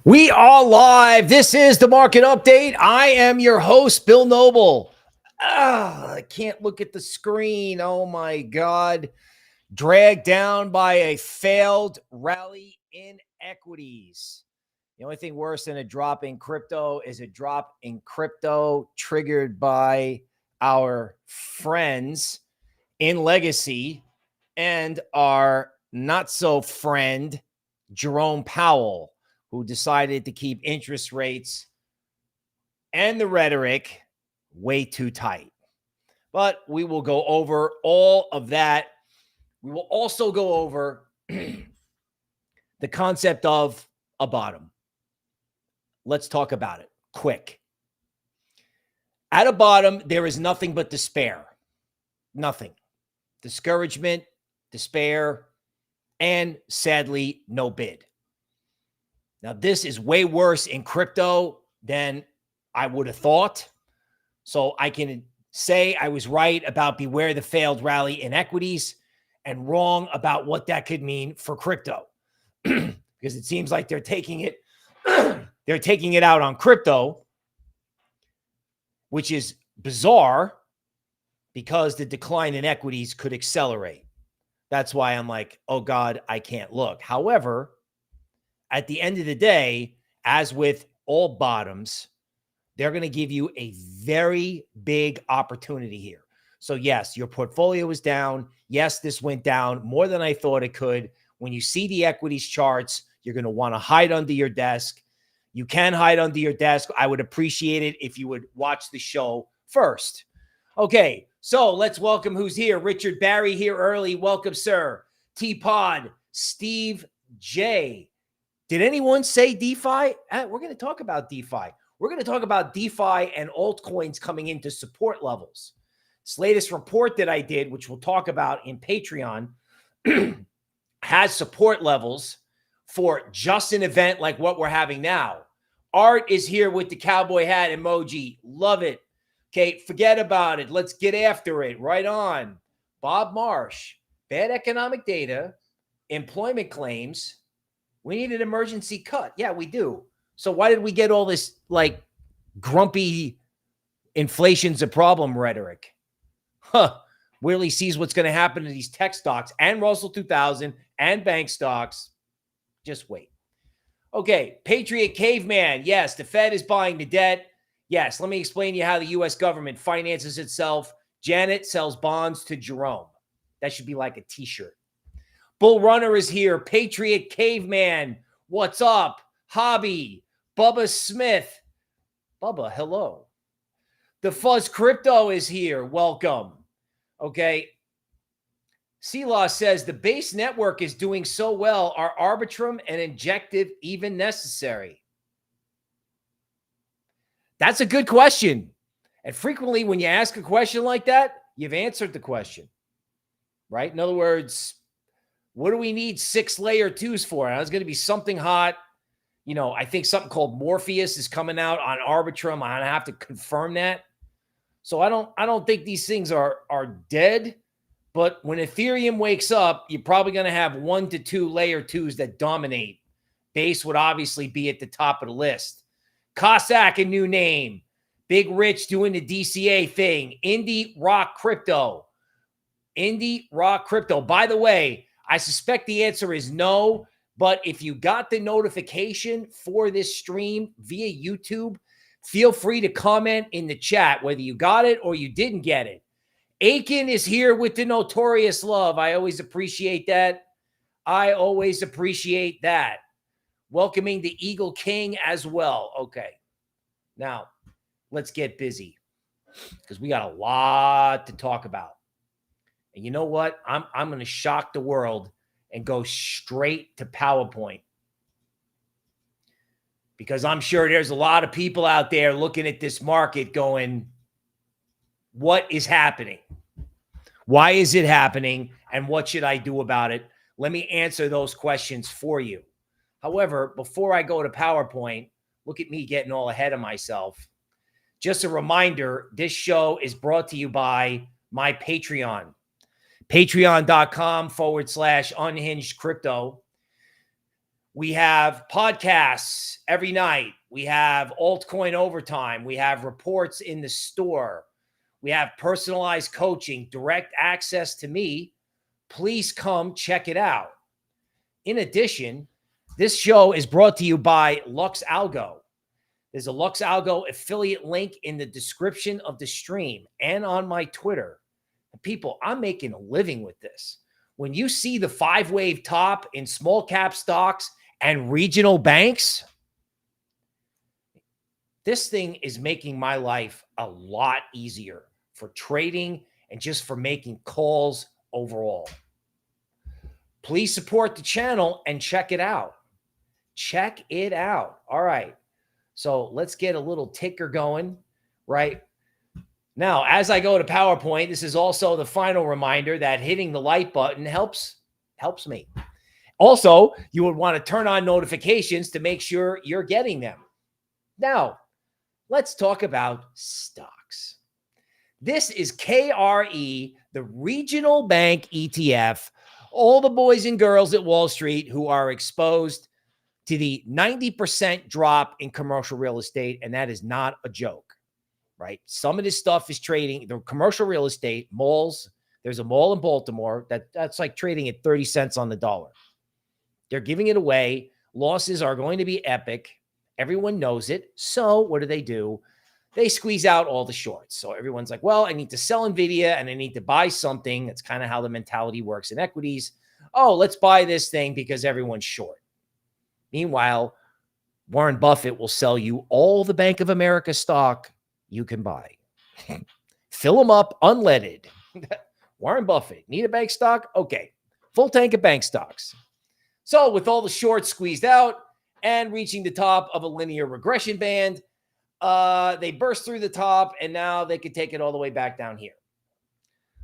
We are live. This is the market update. I am your host, Bill Noble. I can't look at the screen. Oh my God. Dragged down by a failed rally in equities. The only thing worse than a drop in crypto is a drop in crypto triggered by our friends in Legacy and our not so friend, Jerome Powell, who decided to keep interest rates and the rhetoric way too tight. But we will go over all of that. We will also go over the concept of a bottom. Let's talk about it quick. At a bottom, there is nothing but despair. Nothing. Discouragement, despair, and sadly, no bid. Now, this is way worse in crypto than I would have thought. So I can say I was right about beware the failed rally in equities and wrong about what that could mean for crypto. Because it seems like they're taking it out on crypto, which is bizarre because the decline in equities could accelerate. That's why I'm like, oh God, I can't look. However, at the end of the day, as with all bottoms, they're going to give you a very big opportunity here. So yes, your portfolio is down. Yes, this went down more than I thought it could. When you see the equities charts, you're going to want to hide under your desk. You can hide under your desk. I would appreciate it if you would watch the show first. Okay, so let's welcome who's here. Richard Barry here early. Welcome, sir. T-Pod, Steve J. Did anyone say DeFi? We're going to talk about DeFi. We're going to talk about DeFi and altcoins coming into support levels. This latest report that I did, which we'll talk about in Patreon, has support levels for just an event like what we're having now. Art is here with the cowboy hat emoji. Love it. Okay, forget about it. Let's get after it. Right on. Bob Marsh, bad economic data, employment claims. We need an emergency cut. Yeah, we do. So why did we get all this like grumpy inflation's a problem rhetoric? Really sees what's going to happen to these tech stocks and Russell 2000 and bank stocks. Just wait. Okay, Patriot Caveman. Yes, the Fed is buying the debt. Yes, let me explain to you how the U.S. government finances itself. Janet sells bonds to Jerome. That should be like a t-shirt. Bull Runner is here. Patriot Caveman. What's up? Hobby. Bubba Smith. Bubba, hello. The Fuzz Crypto is here. Welcome. Okay. C-Law says the base network is doing so well. Are Arbitrum and Injective even necessary? That's a good question. And frequently when you ask a question like that, you've answered the question, right? In other words, what do we need 6 layer 2s for? And it's going to be something hot. You know, I think something called Morpheus is coming out on Arbitrum. I have to confirm that. So I don't think these things are dead. But when Ethereum wakes up, you're probably going to have 1 to 2 layer 2s that dominate. Base would obviously be at the top of the list. Cossack, a new name. Big Rich doing the DCA thing. Indie Rock Crypto. Indie Rock Crypto. By the way, I suspect the answer is no, but if you got the notification for this stream via YouTube, feel free to comment in the chat whether you got it or you didn't get it. Aiken is here with the notorious love. I always appreciate that. I always appreciate that. Welcoming the Eagle King as well. Okay. Now, let's get busy because we got a lot to talk about. And you know what? I'm going to shock the world and go straight to PowerPoint. Because I'm sure there's a lot of people out there looking at this market going, what is happening? Why is it happening? And what should I do about it? Let me answer those questions for you. However, before I go to PowerPoint, look at me getting all ahead of myself. Just a reminder, this show is brought to you by my Patreon. Patreon.com/unhinged crypto. We have podcasts every night. We have altcoin overtime. We have reports in the store. We have personalized coaching, direct access to me. Please come check it out. In addition, this show is brought to you by LuxAlgo. There's a LuxAlgo affiliate link in the description of the stream and on my Twitter. And people, I'm making a living with this. When you see the 5-wave top in small cap stocks and regional banks, this thing is making my life a lot easier for trading and just for making calls overall. Please support the channel and check it out. Check it out. All right. So let's get a little ticker going, right? Now, as I go to PowerPoint, this is also the final reminder that hitting the like button helps me. Also, you would want to turn on notifications to make sure you're getting them. Now, let's talk about stocks. This is KRE, the regional bank ETF. All the boys and girls at Wall Street who are exposed to the 90% drop in commercial real estate, and that is not a joke, right? Some of this stuff is trading, the commercial real estate, malls. There's a mall in Baltimore that's like trading at 30 cents on the dollar. They're giving it away. Losses are going to be epic. Everyone knows it. So what do? They squeeze out all the shorts. So everyone's like, well, I need to sell Nvidia and I need to buy something. That's kind of how the mentality works in equities. Oh, let's buy this thing because everyone's short. Meanwhile, Warren Buffett will sell you all the Bank of America stock you can buy. Fill them up unleaded. Warren Buffett, need a bank stock? Okay. Full tank of bank stocks. So with all the shorts squeezed out and reaching the top of a linear regression band, they burst through the top and now they could take it all the way back down here.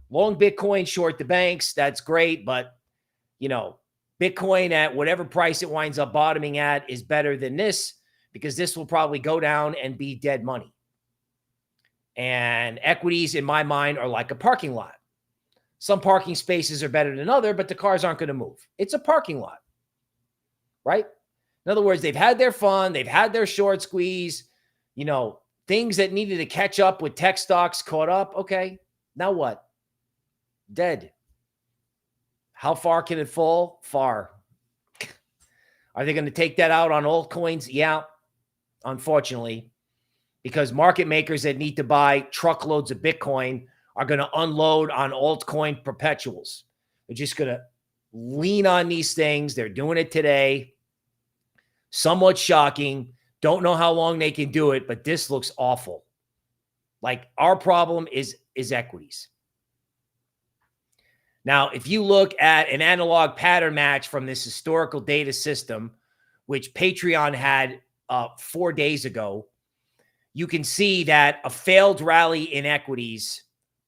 Long Bitcoin, short the banks. That's great. But, you know, Bitcoin at whatever price it winds up bottoming at is better than this because this will probably go down and be dead money. And equities, in my mind, are like a parking lot. Some parking spaces are better than other, but the cars aren't going to move. It's a parking lot, right? In other words, they've had their fun. They've had their short squeeze. You know, things that needed to catch up with tech stocks caught up. Okay, now what? Dead. How far can it fall? Far. Are they going to take that out on altcoins? Yeah, unfortunately, because market makers that need to buy truckloads of Bitcoin are going to unload on altcoin perpetuals. They're just going to lean on these things. They're doing it today. Somewhat shocking. Don't know how long they can do it, but this looks awful. Like our problem is equities. Now, if you look at an analog pattern match from this historical data system, which Patreon had 4 days ago, you can see that a failed rally in equities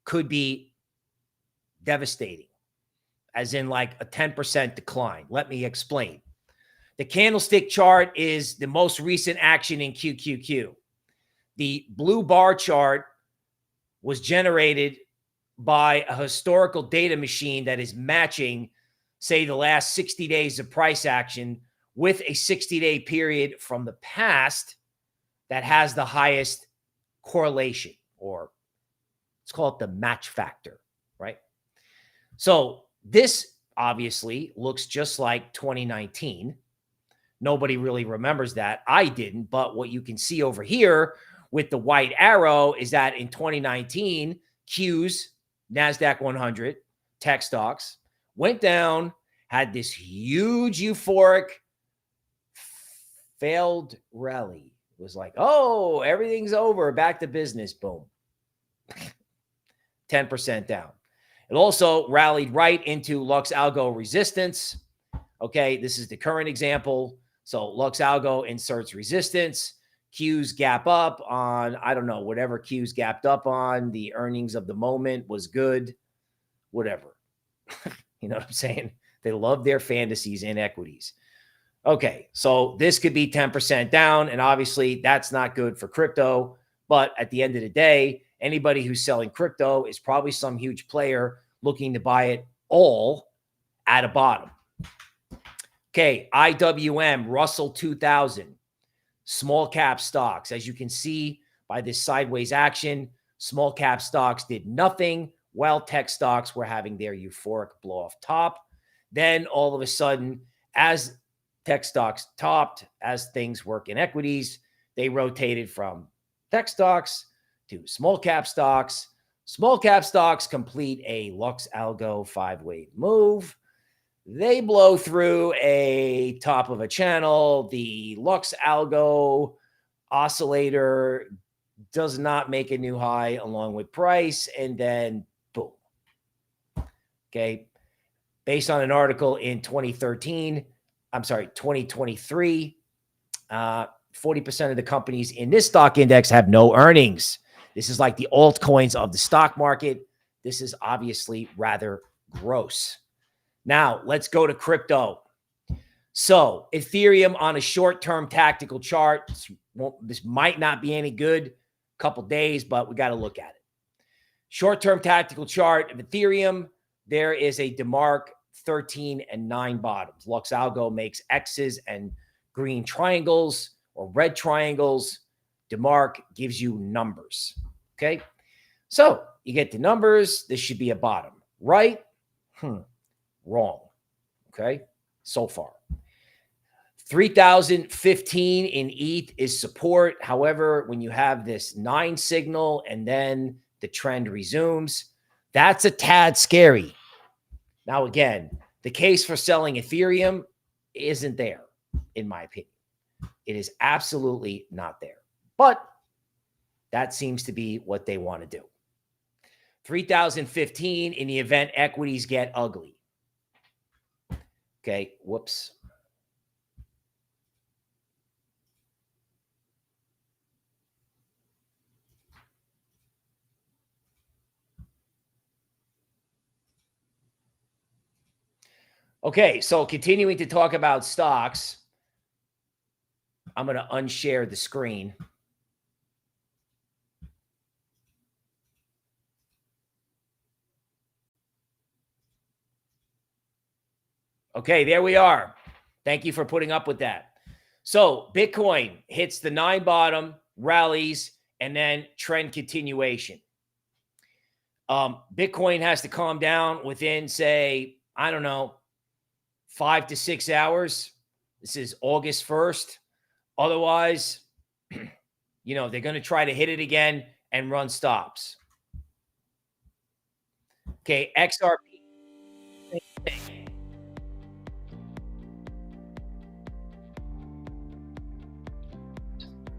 could be devastating, as in like a 10% decline. Let me explain. The candlestick chart is the most recent action in QQQ. The blue bar chart was generated by a historical data machine that is matching, say, the last 60 days of price action with a 60-day period from the past that has the highest correlation, or let's call it the match factor, right? So this obviously looks just like 2019. Nobody really remembers that. I didn't, but what you can see over here with the white arrow is that in 2019, Q's, Nasdaq 100, tech stocks, went down, had this huge euphoric failed rally. It was like, oh, everything's over, back to business, boom. 10% down. It also rallied right into LuxAlgo resistance. Okay, this is the current example. So LuxAlgo inserts resistance. Q's gap up on, I don't know, whatever Q's gapped up on. The earnings of the moment was good, whatever. You know what I'm saying? They love their fantasies in equities. Okay, so this could be 10% down, and obviously that's not good for crypto. But at the end of the day, anybody who's selling crypto is probably some huge player looking to buy it all at a bottom. Okay, IWM, Russell 2000, small cap stocks. As you can see by this sideways action, small cap stocks did nothing while tech stocks were having their euphoric blow off top. Then all of a sudden, as tech stocks topped, as things work in equities, they rotated from tech stocks to small cap stocks. Small cap stocks complete a LuxAlgo 5-way move. They blow through a top of a channel. The LuxAlgo oscillator does not make a new high along with price, and then boom. Okay. Based on an article in 2023, 40% of the companies in this stock index have no earnings. This is like the altcoins of the stock market. This is obviously rather gross. Now, let's go to crypto. So, Ethereum on a short-term tactical chart. This might not be any good, couple days, but we got to look at it. Short-term tactical chart of Ethereum. There is a DeMark 13 and 9 bottoms. LuxAlgo makes X's and green triangles or red triangles. DeMark gives you numbers. Okay. So you get the numbers. This should be a bottom, right? Wrong. Okay. So far. 3015 in ETH is support. However, when you have this 9 signal and then the trend resumes, that's a tad scary. Now, again, the case for selling Ethereum isn't there, in my opinion. It is absolutely not there. But that seems to be what they want to do. 3015 in the event equities get ugly. Okay, whoops. Okay, so continuing to talk about stocks, I'm going to unshare the screen. Okay, there we are. Thank you for putting up with that. So Bitcoin hits the 9 bottom, rallies, and then trend continuation. Bitcoin has to calm down within, say, I don't know, 5 to 6 hours. This is August 1st. Otherwise, you know, they're going to try to hit it again and run stops. Okay, XRP.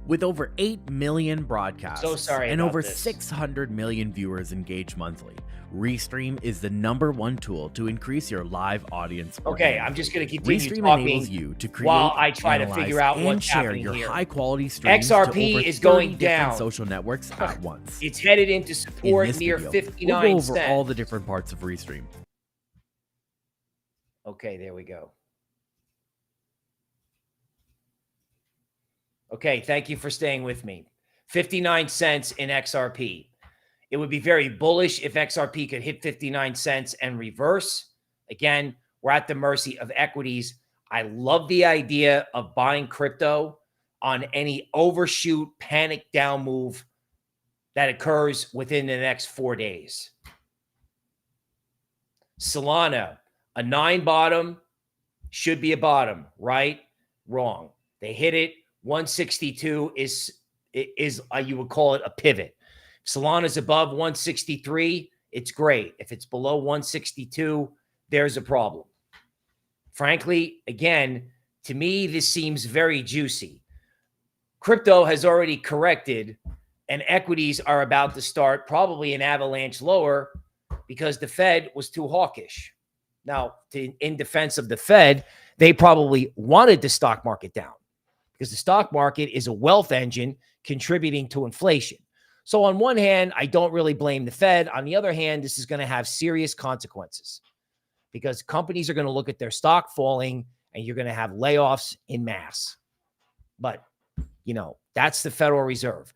With over 8 million broadcasts and over this. 600 million viewers engaged monthly, Restream is the #1 tool to increase your live audience. Okay, I'm just going to continue Restream talking enables you to create, while I try to figure out and what's share happening your here. high-quality streams XRP to over is going 30 different down. social networks at once. It's headed into support In this near video, 59 we'll go cents. over all the different parts of Restream. Okay, there we go. Okay, thank you for staying with me. 59 cents in XRP. It would be very bullish if XRP could hit 59 cents and reverse. Again, we're at the mercy of equities. I love the idea of buying crypto on any overshoot panic down move that occurs within the next 4 days. Solana, a 9 bottom should be a bottom, right? Wrong. They hit it. 162 is you would call it a pivot. If Solana's above 163, it's great. If it's below 162, there's a problem. Frankly, again, to me, this seems very juicy. Crypto has already corrected, and equities are about to start probably an avalanche lower because the Fed was too hawkish. Now, in defense of the Fed, they probably wanted the stock market down because the stock market is a wealth engine contributing to inflation. So on one hand, I don't really blame the Fed. On the other hand, this is going to have serious consequences because companies are going to look at their stock falling and you're going to have layoffs in mass. But, you know, that's the Federal Reserve.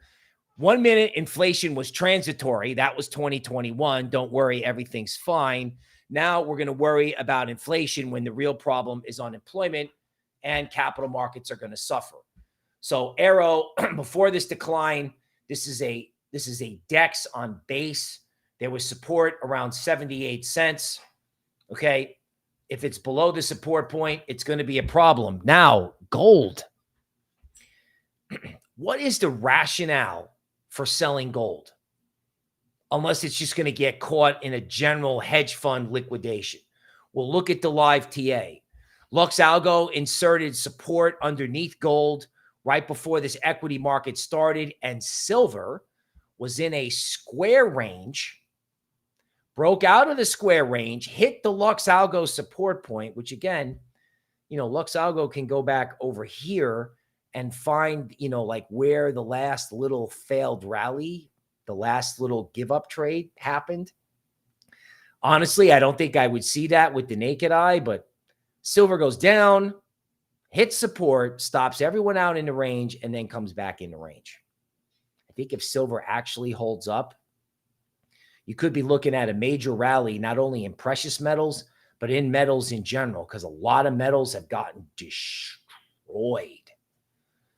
1 minute inflation was transitory. That was 2021. Don't worry, everything's fine. Now we're going to worry about inflation when the real problem is unemployment, and capital markets are going to suffer. So AERO, before this decline, this is a DEX on base. There was support around 78 cents. Okay. If it's below the support point, it's going to be a problem. Now, gold. What is the rationale for selling gold? Unless it's just going to get caught in a general hedge fund liquidation. We'll look at the live TA. LuxAlgo inserted support underneath gold right before this equity market started, and silver was in a square range, broke out of the square range, hit the LuxAlgo support point, which again, LuxAlgo can go back over here and find, like where the last little failed rally, the last little give up trade happened. Honestly, I don't think I would see that with the naked eye, but silver goes down, hits support, stops everyone out in the range, and then comes back in the range. I think if silver actually holds up, you could be looking at a major rally, not only in precious metals, but in metals in general, because a lot of metals have gotten destroyed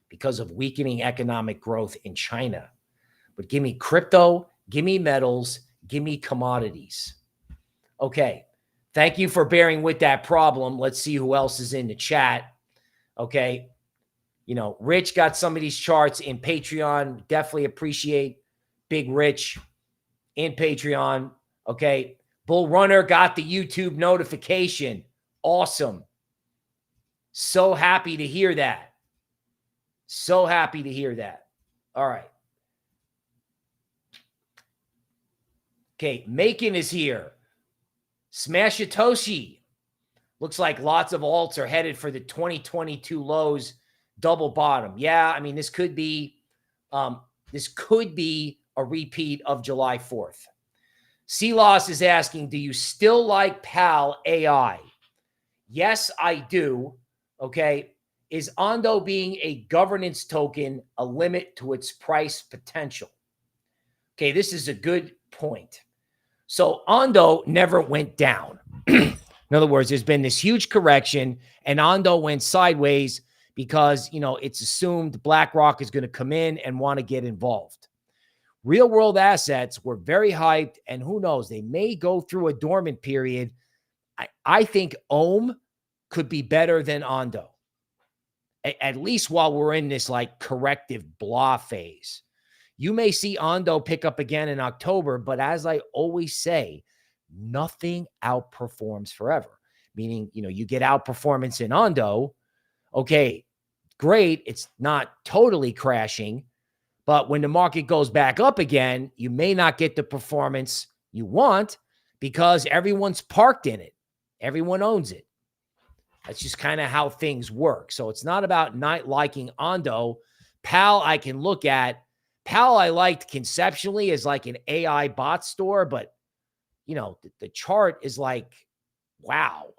because of weakening economic growth in China. But give me crypto, give me metals, give me commodities. Okay. Thank you for bearing with that problem. Let's see who else is in the chat. Okay. Rich got some of these charts in Patreon. Definitely appreciate Big Rich in Patreon. Okay. Bull Runner got the YouTube notification. Awesome. So happy to hear that. So happy to hear that. All right. Okay. Macon is here. Smash Satoshi. Looks like lots of alts are headed for the 2022 lows double bottom. Yeah, I mean, this could be a repeat of July 4th. C-Loss is asking, do you still like PAL AI? Yes, I do. Okay. Is Ondo being a governance token a limit to its price potential? Okay, this is a good point. So Ondo never went down. In other words, there's been this huge correction, and Ondo went sideways because, it's assumed BlackRock is going to come in and want to get involved. Real world assets were very hyped, and who knows, they may go through a dormant period. I think Ohm could be better than Ondo, at least while we're in this like corrective blah phase. You may see Ondo pick up again in October, but as I always say, nothing outperforms forever. Meaning, you get outperformance in Ondo. Okay, great. It's not totally crashing, but when the market goes back up again, you may not get the performance you want because everyone's parked in it. Everyone owns it. That's just kind of how things work. So it's not about not liking Ondo. PAL, I can look at. PAL I liked conceptually as like an AI bot store, but the chart is like, wow.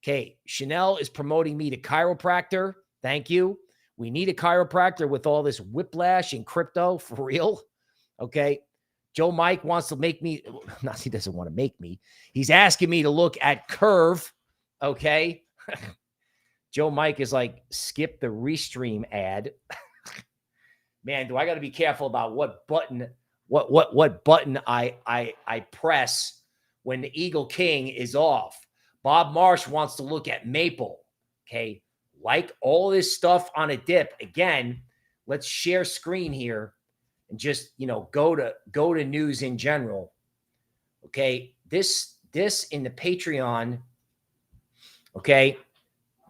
Okay, Chanel is promoting me to chiropractor. Thank you. We need a chiropractor with all this whiplash in crypto, for real. Okay, Joe Mike wants to make me, not he doesn't want to make me. He's asking me to look at Curve. Okay. Joe Mike is like, skip the restream ad. Man, do I got to be careful about what button I press when the Eagle King is off. Bob Marsh wants to look at Maple. Okay. Like all this stuff on a dip. Again, let's share screen here and just, go to news in general. Okay. This in the Patreon. Okay.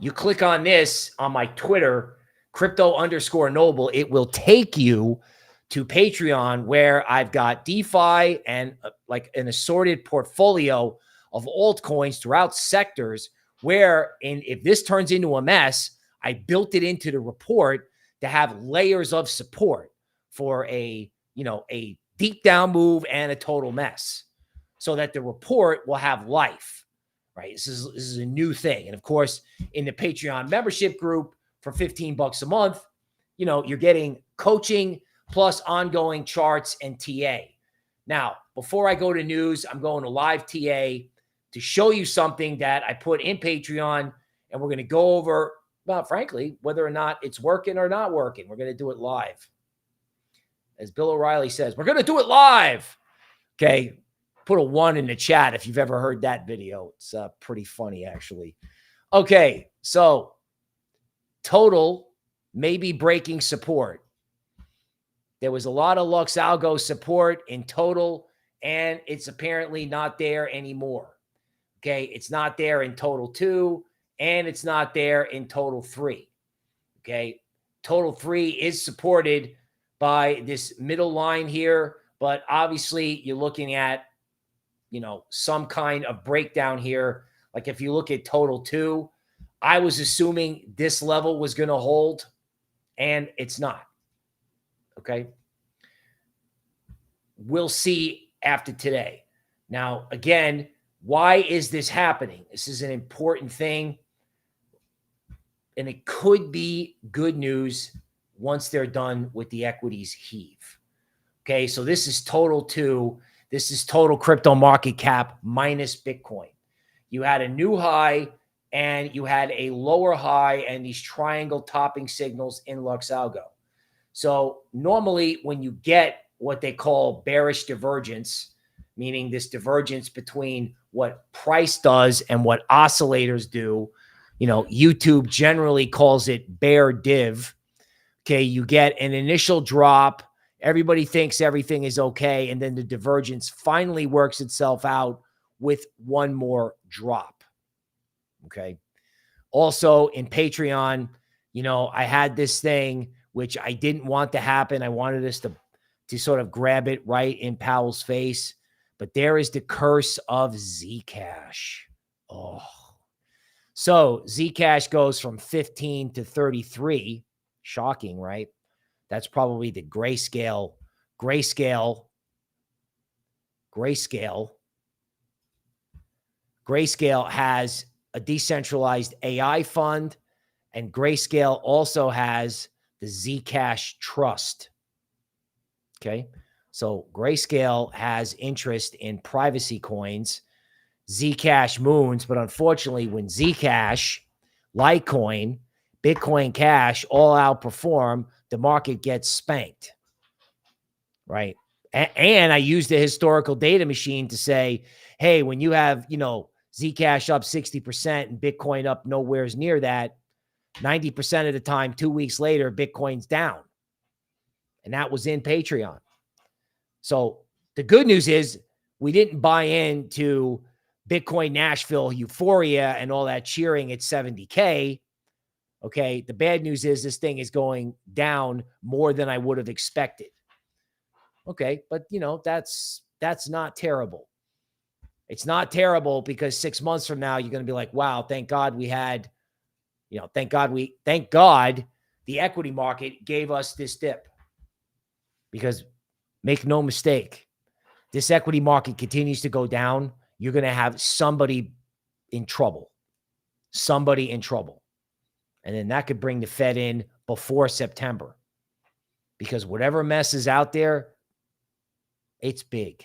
You click on this on my Twitter, crypto_noble, it will take you to Patreon where I've got DeFi and like an assorted portfolio of altcoins throughout sectors where if this turns into a mess, I built it into the report to have layers of support for a deep down move and a total mess so that the report will have life, right? This is a new thing. And of course, in the Patreon membership group, for $15 a month, you're getting coaching plus ongoing charts and TA. Now, before I go to news, I'm going to live TA to show you something that I put in Patreon, and we're going to go over, well, frankly, whether or not it's working or not working. We're going to do it live. As Bill O'Reilly says, we're going to do it live. Okay. Put a 1 in the chat if you've ever heard that video. It's pretty funny, actually. Okay. So total may be breaking support. There was a lot of LuxAlgo support in total, and it's apparently not there anymore. Okay. It's not there in total 2, and it's not there in total 3. Okay. Total 3 is supported by this middle line here, but obviously you're looking at, some kind of breakdown here. Like if you look at total 2, I was assuming this level was going to hold, and it's not. Okay. We'll see after today. Now, again, why is this happening? This is an important thing, and it could be good news once they're done with the equities heave. Okay, so this is total 2. This is total crypto market cap minus Bitcoin. You had a new high and you had a lower high and these triangle topping signals in LuxAlgo. So normally when you get what they call bearish divergence, meaning this divergence between what price does and what oscillators do, YouTube generally calls it bear div. Okay, you get an initial drop. Everybody thinks everything is okay. And then the divergence finally works itself out with one more drop. Okay. Also in Patreon, I had this thing, which I didn't want to happen. I wanted us to sort of grab it right in Powell's face. But there is the curse of Zcash. Oh. So Zcash goes from 15 to 33. Shocking, right? That's probably the Grayscale. Grayscale has a decentralized AI fund, and Grayscale also has the Zcash Trust. Okay. So Grayscale has interest in privacy coins, Zcash moons, but unfortunately when Zcash, Litecoin, Bitcoin Cash all outperform, the market gets spanked, right? And I use the historical data machine to say, hey, when you have, Zcash up 60% and Bitcoin up nowhere's near that, 90% of the time, 2 weeks later, Bitcoin's down. And that was in Patreon. So the good news is we didn't buy into Bitcoin Nashville euphoria and all that cheering at 70K. Okay. The bad news is this thing is going down more than I would have expected. Okay. But that's not terrible. It's not terrible because 6 months from now, you're going to be like, wow, thank God we had, thank God the equity market gave us this dip. Because make no mistake, this equity market continues to go down. You're going to have somebody in trouble. Somebody in trouble. And then that could bring the Fed in before September. Because whatever mess is out there, it's big.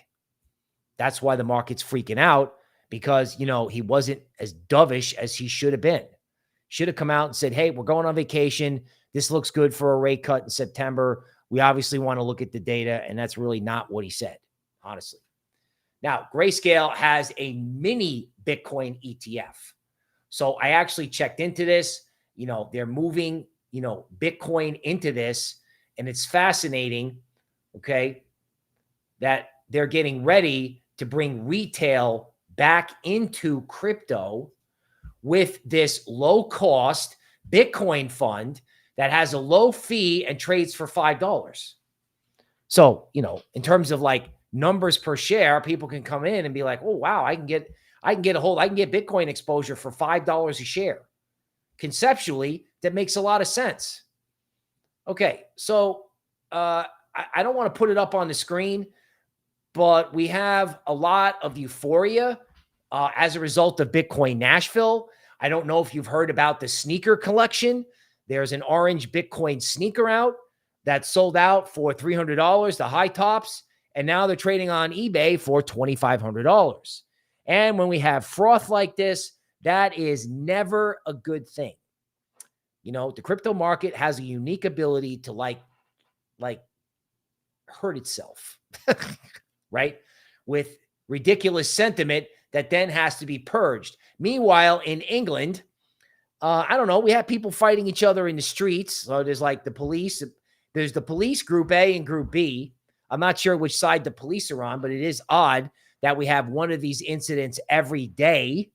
That's why the market's freaking out. Because, he wasn't as dovish as he should have been. Should have come out and said, hey, we're going on vacation. This looks good for a rate cut in September. We obviously want to look at the data. And that's really not what he said, honestly. Now, Grayscale has a mini Bitcoin ETF. So I actually checked into this. They're moving, Bitcoin into this. And it's fascinating, okay, that they're getting ready to bring retail back into crypto with this low-cost Bitcoin fund that has a low fee and trades for $5. So, in terms of like numbers per share, people can come in and be like, oh, wow, I can get Bitcoin exposure for $5 a share. Conceptually, that makes a lot of sense. Okay. So, I don't want to put it up on the screen, but we have a lot of euphoria as a result of Bitcoin Nashville. I don't know if you've heard about the sneaker collection. There's an orange Bitcoin sneaker out that sold out for $300, the high tops. And now they're trading on eBay for $2,500. And when we have froth like this, that is never a good thing. You know, the crypto market has a unique ability to like hurt itself, right? With ridiculous sentiment that then has to be purged. Meanwhile, in England, I don't know, we have people fighting each other in the streets. So there's like the police. There's the police, Group A and Group B. I'm not sure which side the police are on, but it is odd that we have one of these incidents every day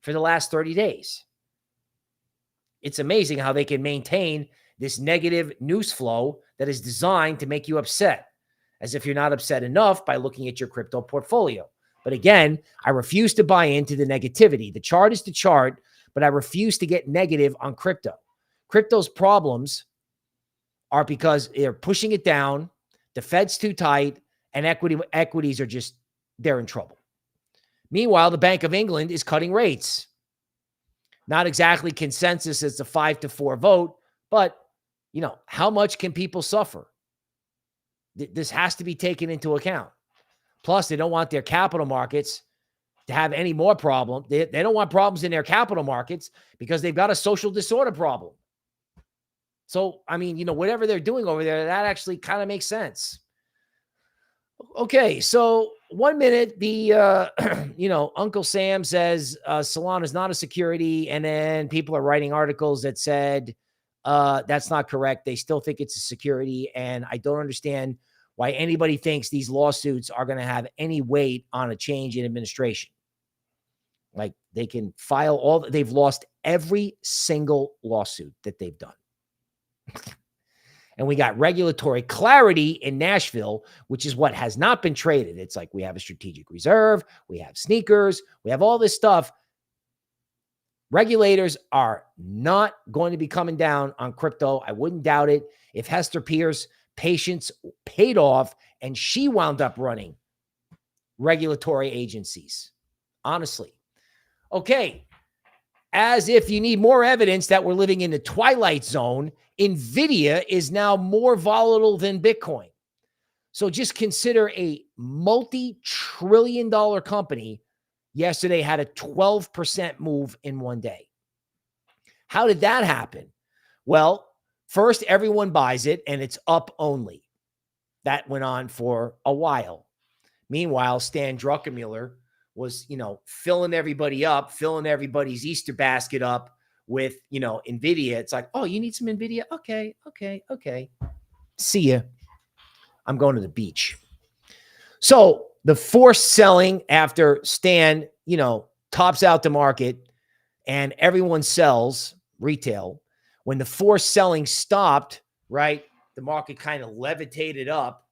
for the last 30 days. It's amazing how they can maintain this negative news flow that is designed to make you upset, as if you're not upset enough by looking at your crypto portfolio. But again, I refuse to buy into the negativity. The chart is the chart, but I refuse to get negative on crypto. Crypto's problems are because they're pushing it down, the Fed's too tight, and equities are just, they're in trouble. Meanwhile, the Bank of England is cutting rates. Not exactly consensus, it's a 5-4 vote, but, you know, how much can people suffer? This has to be taken into account. Plus, they don't want their capital markets to have any more problem. They don't want problems in their capital markets because they've got a social disorder problem. So, I mean, you know, whatever they're doing over there, that actually kind of makes sense. Okay, so 1 minute, the, you know, Uncle Sam says Solana is not a security, and then people are writing articles that said that's not correct. They still think it's a security, and I don't understand why anybody thinks these lawsuits are going to have any weight on a change in administration. Like, they can file all, they've lost every single lawsuit that they've done. And we got regulatory clarity in Nashville, which is what has not been traded. It's like we have a strategic reserve, we have sneakers, we have all this stuff. Regulators are not going to be coming down on crypto. I wouldn't doubt it. If Hester Pierce patience paid off and she wound up running regulatory agencies, honestly. Okay, as if you need more evidence that we're living in the twilight zone, Nvidia is now more volatile than Bitcoin. So just consider a multi-trillion-dollar company yesterday had a 12% move in one day. How did that happen? Well, first, everyone buys it and it's up only. That went on for a while. Meanwhile, Stan Druckenmiller was, you know, filling everybody up, filling everybody's Easter basket up with, you know, Nvidia. It's like, oh, you need some Nvidia? Okay. See ya. I'm going to the beach. So the forced selling after Stan, you know, tops out the market and everyone sells retail. When the forced selling stopped, right, the market kind of levitated up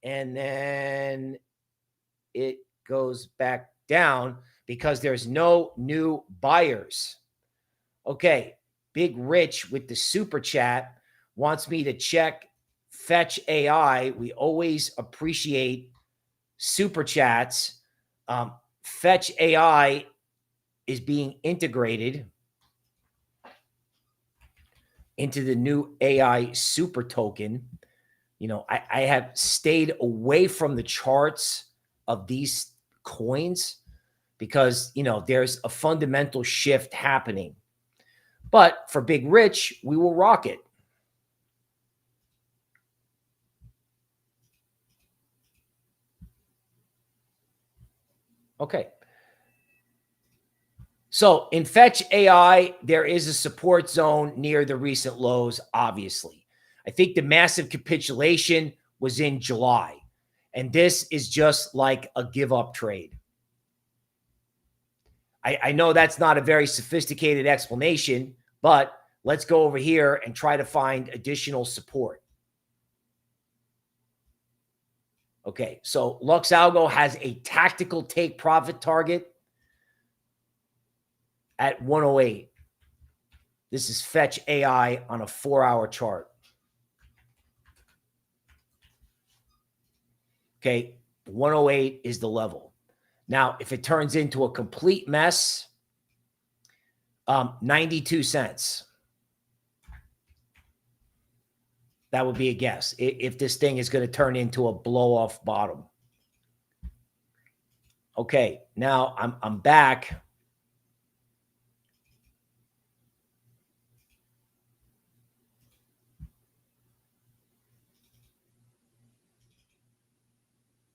and then it goes back down because there's no new buyers. Okay, Big Rich with the super chat wants me to check Fetch.AI. We always appreciate super chats. Fetch.AI is being integrated into the new AI super token. You know, I have stayed away from the charts of these coins because, you know, there's a fundamental shift happening. But for Big Rich, we will rock it. Okay. So in Fetch.AI, there is a support zone near the recent lows, obviously. I think the massive capitulation was in July. And this is just like a give-up trade. I know that's not a very sophisticated explanation, but let's go over here and try to find additional support. Okay, so LuxAlgo has a tactical take profit target at 108. This is Fetch.AI on a 4-hour chart. Okay, 108 is the level. Now, if it turns into a complete mess, 92 cents. That would be a guess. If this thing is going to turn into a blow-off bottom. Okay, now I'm back.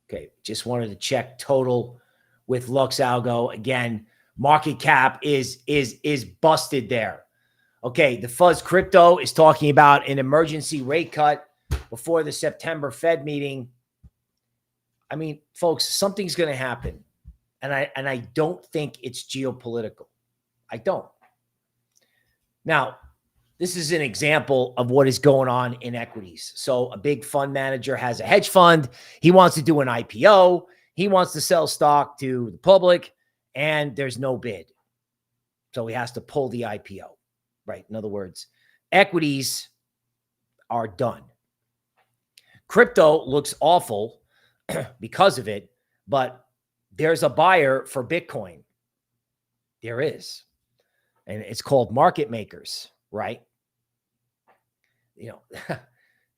Okay, just wanted to check total with LuxAlgo. Again, market cap is busted there. Okay, the Fuzz Crypto is talking about an emergency rate cut before the September Fed meeting. I mean, folks, something's going to happen. And I don't think it's geopolitical. I don't. Now, this is an example of what is going on in equities. So a big fund manager has a hedge fund. He wants to do an IPO. He wants to sell stock to the public, and there's no bid. So he has to pull the IPO, right? In other words, equities are done. Crypto looks awful because of it, but there's a buyer for Bitcoin. There is. And it's called market makers, right? You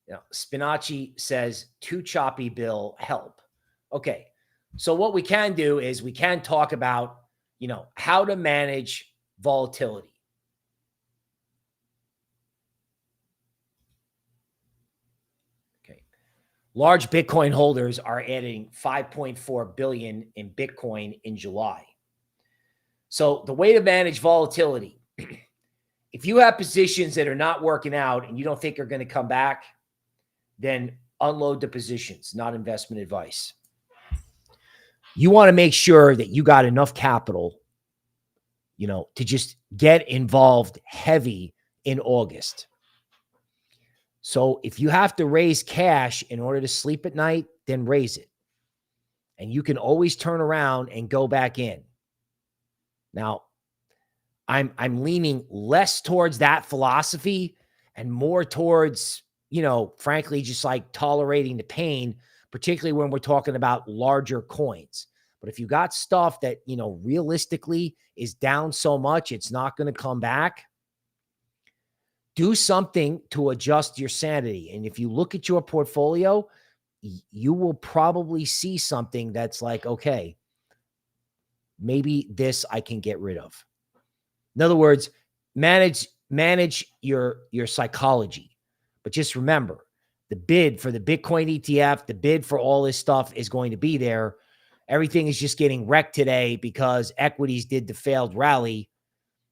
know, Spinaci says too choppy, Bill, help. Okay. So what we can do is we can talk about, you know, how to manage volatility. Okay. Large Bitcoin holders are adding 5.4 billion in Bitcoin in July. So the way to manage volatility, if you have positions that are not working out and you don't think are going to come back, then unload the positions, not investment advice. You want to make sure that you got enough capital, you know, to just get involved heavy in August. So if you have to raise cash in order to sleep at night, then raise it. And you can always turn around and go back in. Now, I'm leaning less towards that philosophy and more towards, you know, frankly, just like tolerating the pain, particularly when we're talking about larger coins. But if you got stuff that, you know, realistically is down so much, it's not going to come back, do something to adjust your sanity. And if you look at your portfolio, you will probably see something that's like, okay, maybe this I can get rid of. In other words, manage your psychology. But just remember, the bid for the Bitcoin ETF, the bid for all this stuff is going to be there. Everything is just getting wrecked today because equities did the failed rally.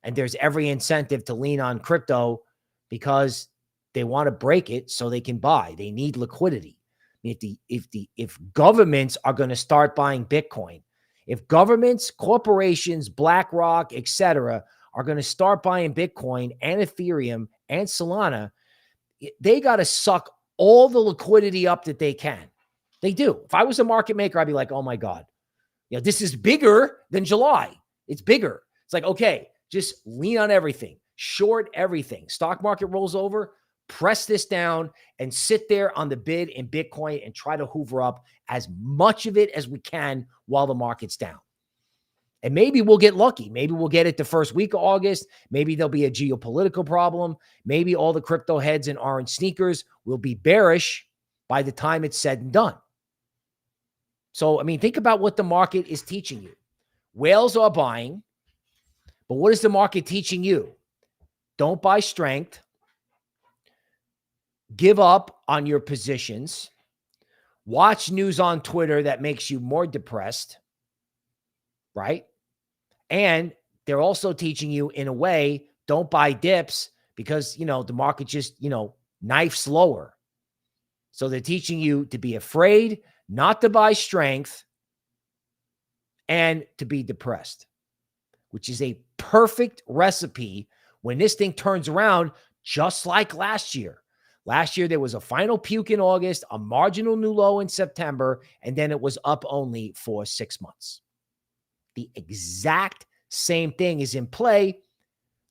And there's every incentive to lean on crypto because they want to break it so they can buy. They need liquidity. If governments are going to start buying Bitcoin, if governments, corporations, BlackRock, etc., are going to start buying Bitcoin and Ethereum and Solana, they got to suck all the liquidity up that they can. They do. If I was a market maker, I'd be like, oh my God, you know, this is bigger than July. It's bigger. It's like, okay, just lean on everything, short everything. Stock market rolls over, press this down and sit there on the bid in Bitcoin and try to hoover up as much of it as we can while the market's down. And maybe we'll get lucky. Maybe we'll get it the first week of August. Maybe there'll be a geopolitical problem. Maybe all the crypto heads in orange sneakers will be bearish by the time it's said and done. So, I mean, think about what the market is teaching you. Whales are buying, but what is the market teaching you? Don't buy strength. Give up on your positions. Watch news on Twitter that makes you more depressed, right? And they're also teaching you, in a way, don't buy dips because, you know, the market just, you know, knifes lower. So they're teaching you to be afraid, not to buy strength, and to be depressed, which is a perfect recipe when this thing turns around, just like last year. Last year, there was a final puke in August, a marginal new low in September, and then it was up only for 6 months. The exact same thing is in play.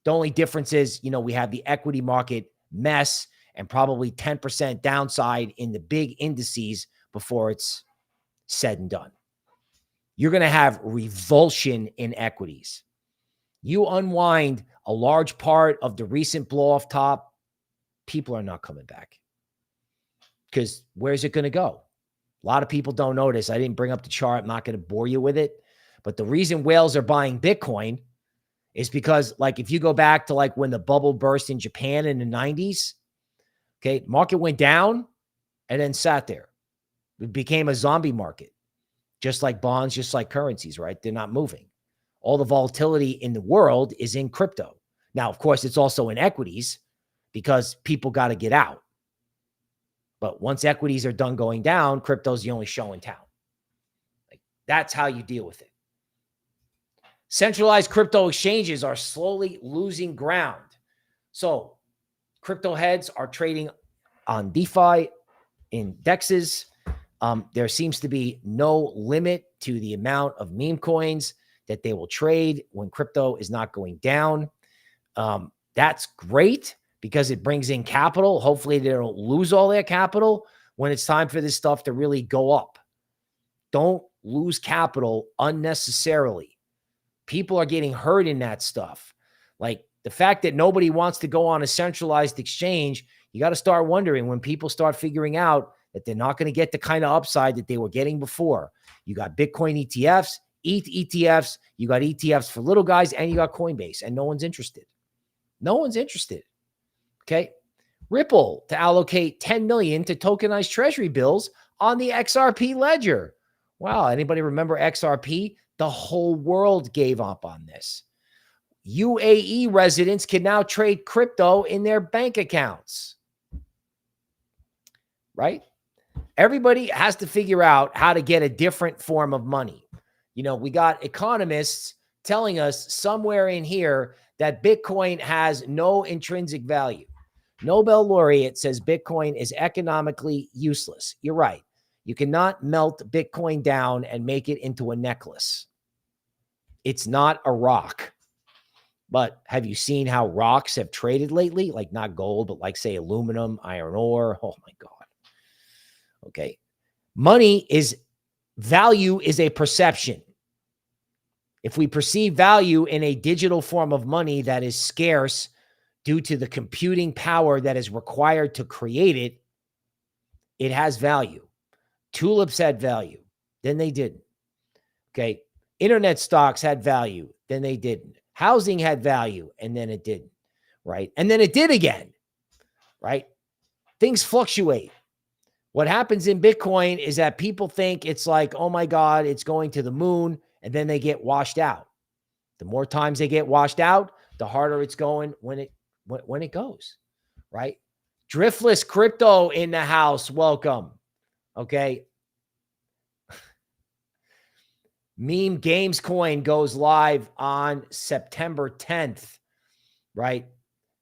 The only difference is, you know, we have the equity market mess and probably 10% downside in the big indices before it's said and done. You're going to have revulsion in equities. You unwind a large part of the recent blow off top, people are not coming back. Because where's it going to go? A lot of people don't notice. I didn't bring up the chart. I'm not going to bore you with it. But the reason whales are buying Bitcoin is because, like, if you go back to like when the bubble burst in Japan in the 90s, okay, market went down and then sat there. It became a zombie market, just like bonds, just like currencies, right? They're not moving. All the volatility in the world is in crypto. Now, of course, it's also in equities because people got to get out. But once equities are done going down, crypto's the only show in town. Like, that's how you deal with it. Centralized crypto exchanges are slowly losing ground. So crypto heads are trading on DeFi indexes. There seems to be no limit to the amount of meme coins that they will trade when crypto is not going down. That's great because it brings in capital. Hopefully they don't lose all their capital when it's time for this stuff to really go up. Don't lose capital unnecessarily. People are getting hurt in that stuff. Like the fact that nobody wants to go on a centralized exchange, you got to start wondering when people start figuring out that they're not going to get the kind of upside that they were getting before. You got Bitcoin ETFs, ETH ETFs, you got ETFs for little guys, and you got Coinbase, and no one's interested. No one's interested. Okay. Ripple to allocate 10 million to tokenized treasury bills on the XRP ledger. Wow. Anybody remember XRP? The whole world gave up on this. UAE residents can now trade crypto in their bank accounts. Right? Everybody has to figure out how to get a different form of money. You know, we got economists telling us somewhere in here that Bitcoin has no intrinsic value. Nobel laureate says Bitcoin is economically useless. You're right. You cannot melt Bitcoin down and make it into a necklace. It's not a rock. But have you seen how rocks have traded lately? Like not gold, but like say aluminum, iron ore. Oh my God. Okay. Value is a perception. If we perceive value in a digital form of money that is scarce due to the computing power that is required to create it, it has value. Tulips had value. Then they didn't. Okay. Internet stocks had value. Then they didn't. Housing had value. And then it didn't. Right. And then it did again. Right. Things fluctuate. What happens in Bitcoin is that people think it's like, oh my God, it's going to the moon. And then they get washed out. The more times they get washed out, the harder it's going when it goes. Right. Driftless crypto in the house. Welcome. Okay. Meme Games Coin goes live on September 10th, right?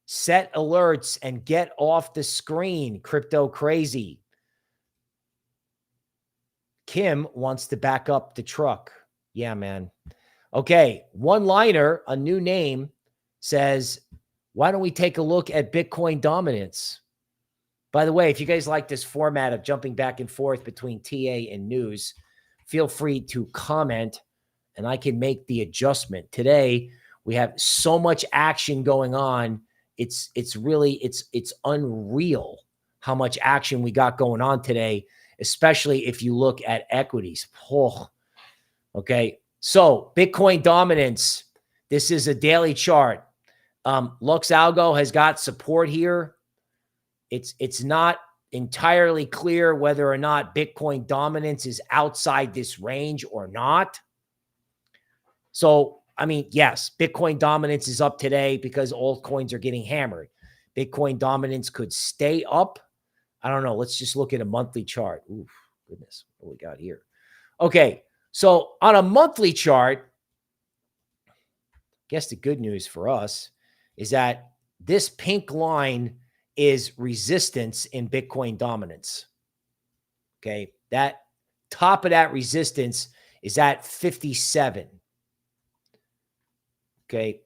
Set alerts and get off the screen. Crypto crazy. Kim wants to back up the truck. Yeah, man. Okay. One liner, a new name says, why don't we take a look at Bitcoin dominance? By the way, if you guys like this format of jumping back and forth between TA and news, feel free to comment and I can make the adjustment. Today, we have so much action going on. It's unreal how much action we got going on today, especially if you look at equities. Oh, okay. So Bitcoin dominance. This is a daily chart. LuxAlgo has got support here. It's not entirely clear whether or not Bitcoin dominance is outside this range or not. So, I mean, yes, Bitcoin dominance is up today because altcoins are getting hammered. Bitcoin dominance could stay up. I don't know. Let's just look at a monthly chart. Oof, goodness, what we got here? Okay, so on a monthly chart, I guess the good news for us is that this pink line is resistance in Bitcoin dominance. Okay. That top of that resistance is at 57. Okay.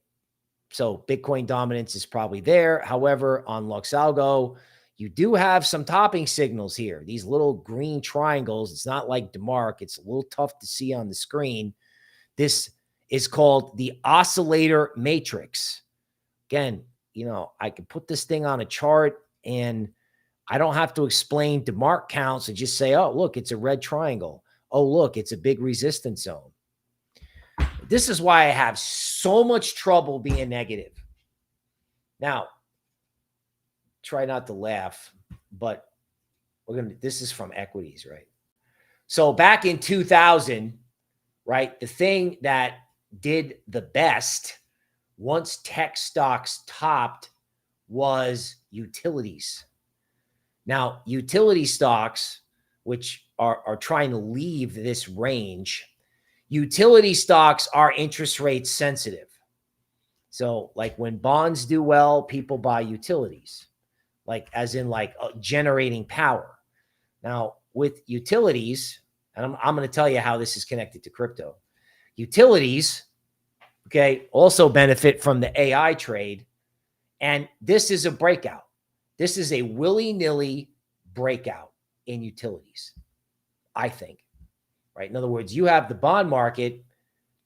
So Bitcoin dominance is probably there. However, on LuxAlgo, you do have some topping signals here. These little green triangles. It's not like DeMark. It's a little tough to see on the screen. This is called the oscillator matrix. Again, you know, I can put this thing on a chart and I don't have to explain DeMark counts and just say, oh, look, it's a red triangle. Oh, look, it's a big resistance zone. This is why I have so much trouble being negative. Now, try not to laugh, but this is from equities, right? So back in 2000, right, the thing that did the best once tech stocks topped was utilities. Now, utility stocks, which are trying to leave this range, utility stocks are interest rate sensitive. So like when bonds do well, people buy utilities, like as in like generating power. Now with utilities, and I'm going to tell you how this is connected to crypto. Utilities, okay, also benefit from the AI trade. And this is a breakout. This is a willy-nilly breakout in utilities, I think, right? In other words, you have the bond market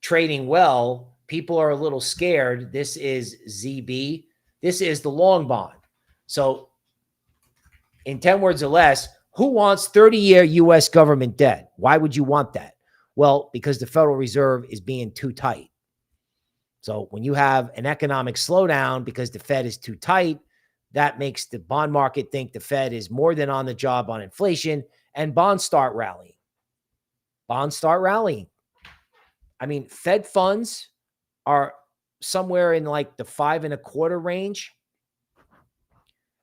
trading well. People are a little scared. This is ZB. This is the long bond. So in 10 words or less, who wants 30-year U.S. government debt? Why would you want that? Well, because the Federal Reserve is being too tight. So when you have an economic slowdown because the Fed is too tight, that makes the bond market think the Fed is more than on the job on inflation, and bonds start rallying. Bonds start rallying. I mean, Fed funds are somewhere in like the 5.25 range.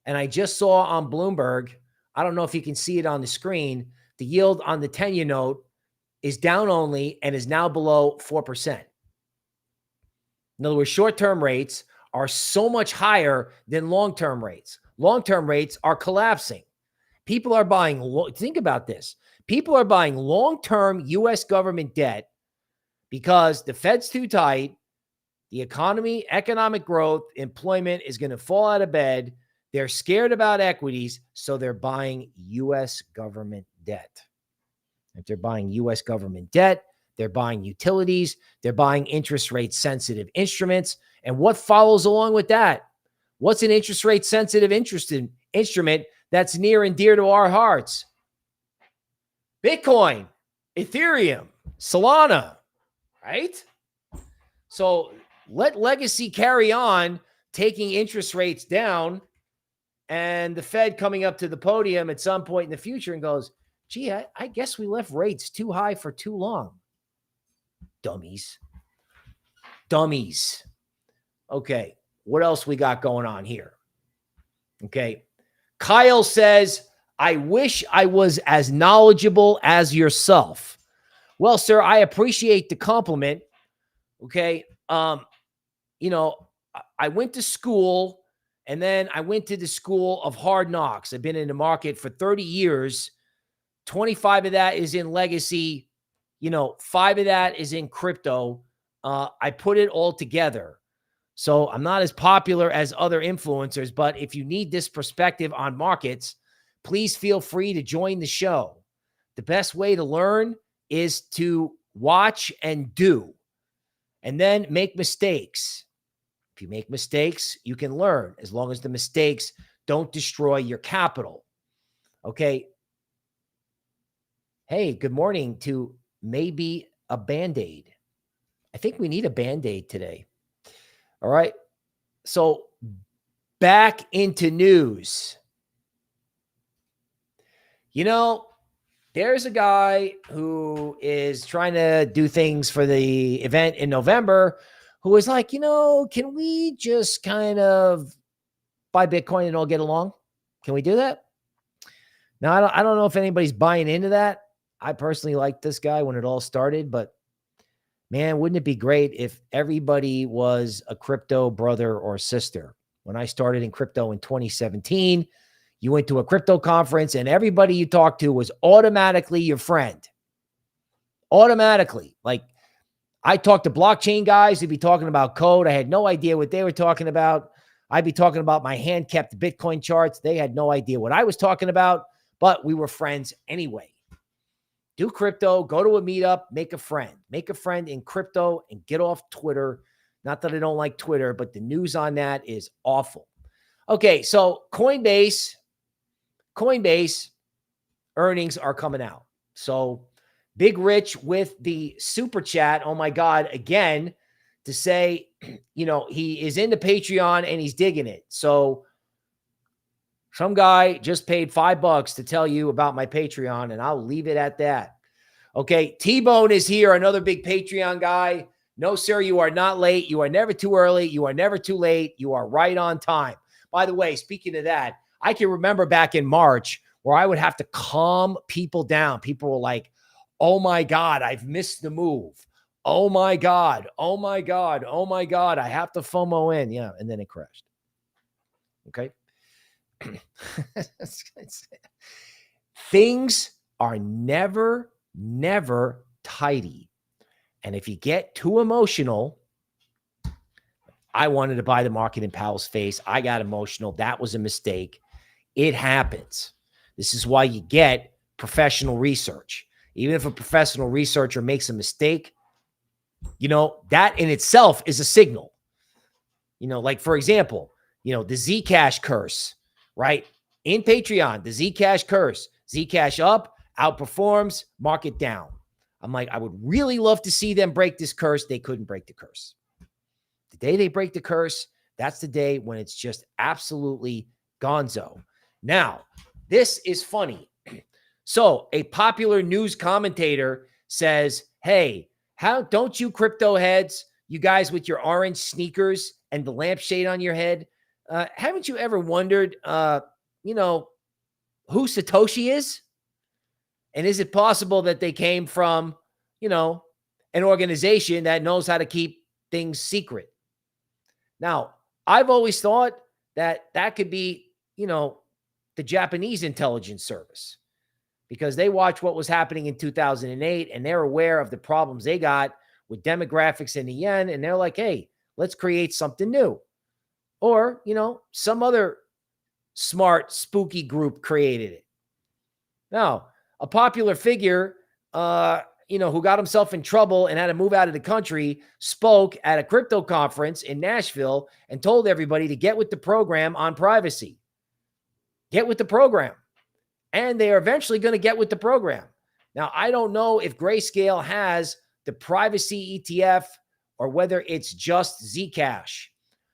And I just saw on Bloomberg, I don't know if you can see it on the screen, the yield on the 10-year note is down only and is now below 4%. In other words, short-term rates are so much higher than long-term rates. Long-term rates are collapsing. People are buying, think about this. People are buying long-term U.S. government debt because the Fed's too tight, the economy, economic growth, employment is going to fall out of bed. They're scared about equities, so they're buying U.S. government debt. If they're buying U.S. government debt, they're buying utilities, they're buying interest rate sensitive instruments. And what follows along with that? What's an interest rate sensitive instrument that's near and dear to our hearts? Bitcoin, Ethereum, Solana, right? So let legacy carry on taking interest rates down, and the Fed coming up to the podium at some point in the future and goes, gee, I guess we left rates too high for too long. Dummies. Dummies. Okay, what else we got going on here? Okay, Kyle says, I wish I was as knowledgeable as yourself. Well, sir, I appreciate the compliment. Okay, you know, I went to school, and then I went to the school of hard knocks. I've been in the market for 30 years. 25 of that is in legacy. 5 of that is in crypto. I put it all together. So I'm not as popular as other influencers, but if you need this perspective on markets, please feel free to join the show. The best way to learn is to watch and do, and then make mistakes. If you make mistakes, you can learn as long as the mistakes don't destroy your capital. Okay. Hey, good morning to maybe a Band-Aid. I think we need a Band-Aid today. All right. So back into news. There's a guy who is trying to do things for the event in November who is like, can we just kind of buy Bitcoin and all get along? Can we do that? Now, I don't know if anybody's buying into that. I personally liked this guy when it all started, but man, wouldn't it be great if everybody was a crypto brother or sister? When I started in crypto in 2017, you went to a crypto conference and everybody you talked to was automatically your friend. Automatically. Like, I talked to blockchain guys who'd be talking about code. I had no idea what they were talking about. I'd be talking about my hand-kept Bitcoin charts. They had no idea what I was talking about, but we were friends anyway. Do crypto, go to a meetup, make a friend. Make a friend in crypto and get off Twitter. Not that I don't like Twitter, but the news on that is awful. Okay, so Coinbase earnings are coming out. So Big Rich with the super chat. Oh my God, again, to say, you know, he is into Patreon and he's digging it. So some guy just paid $5 to tell you about my Patreon, and I'll leave it at that. Okay, T-Bone is here, another big Patreon guy. No, sir, you are not late. You are never too early. You are never too late. You are right on time. By the way, speaking of that, I can remember back in March where I would have to calm people down. People were like, oh my God, I've missed the move. Oh my God. Oh my God. Oh my God. I have to FOMO in. Yeah. And then it crashed. Okay. Things are never tidy. And if you get too emotional, I wanted to buy the market in Powell's face. I got emotional. That was a mistake. It happens. This is why you get professional research. Even if a professional researcher makes a mistake, you know, that in itself is a signal. You know, like for example, you know, the Zcash curse, right? In Patreon, the Zcash curse, Zcash up, outperforms, market down. I'm like, I would really love to see them break this curse. They couldn't break the curse. The day they break the curse, that's the day when it's just absolutely gonzo. Now, this is funny. So a popular news commentator says, hey, how don't you crypto heads, you guys with your orange sneakers and the lampshade on your head, haven't you ever wondered, you know, who Satoshi is? And is it possible that they came from, you know, an organization that knows how to keep things secret? Now, I've always thought that that could be, you know, the Japanese intelligence service, because they watched what was happening in 2008 and they're aware of the problems they got with demographics in the yen. And they're like, hey, let's create something new. Or, you know, some other smart, spooky group created it. Now, a popular figure, you know, who got himself in trouble and had to move out of the country, spoke at a crypto conference in Nashville and told everybody to get with the program on privacy. Get with the program. And they are eventually going to get with the program. Now, I don't know if Grayscale has the privacy ETF or whether it's just Zcash.